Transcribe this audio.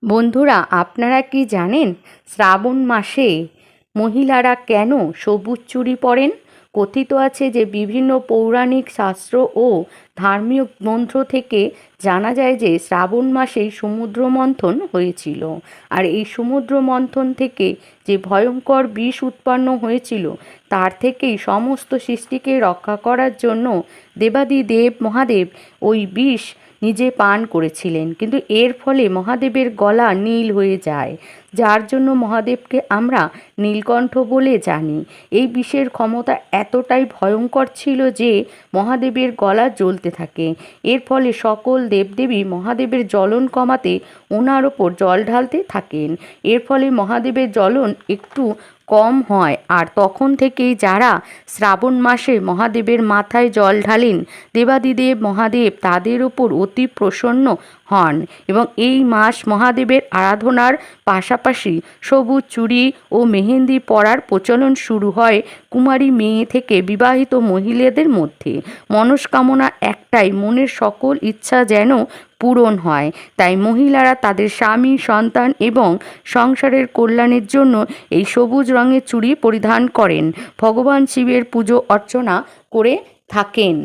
বন্ধুরা, আপনারা কি জানেন শ্রাবণ মাসে মহিলারা কেন সবুজ চুড়ি পরেন? কথিত আছে যে বিভিন্ন পৌরাণিক শাস্ত্র ও ধর্মীয় গ্রন্থ থেকে জানা যায় যে শ্রাবণ মাসেই সমুদ্র মন্থন হয়েছিল। আর এই সমুদ্র মন্থন থেকে যে ভয়ঙ্কর বিষ উৎপন্ন হয়েছিল তার থেকেই সমস্ত সৃষ্টিকে রক্ষা করার জন্য দেবাদিদেব মহাদেব ওই বিষ নিজে পান করেছিলেন, কিন্তু এর ফলে মহাদেবের গলা নীল হয়ে যায়, যার জন্য মহাদেবকে আমরা নীলকণ্ঠ বলে জানি। এই বিষের ক্ষমতা এতটাই ভয়ঙ্কর ছিল যে মহাদেবের গলা জ্বলতে থাকে। এর ফলে সকল দেবদেবী মহাদেবের জ্বলন কমাতে ওনার ওপর জল ঢালতে থাকেন। এর ফলে মহাদেবের জ্বলন একটু কম হয়, আর তখন থেকেই যারা শ্রাবণ মাসে মহাদেবের মাথায় জল ঢালেন দেবাদিদেব মহাদেব তাদের ওপর অতি প্রসন্ন হন। এবং এই মাস মহাদেবের আরাধনার পাশাপাশি সবুজ চুড়ি ও মেহেন্দি পরার প্রচলন শুরু হয় কুমারী মেয়ে থেকে বিবাহিত মহিলাদের মধ্যে। মনস্কামনা একটাই, মনের সকল ইচ্ছা যেন পূরণ হয়। তাই মহিলারা তাদের স্বামী, সন্তান এবং সংসারের কল্যাণের জন্য এই সবুজ রঙের চুড়ি পরিধান করেন, ভগবান শিবের পুজো অর্চনা করে থাকেন।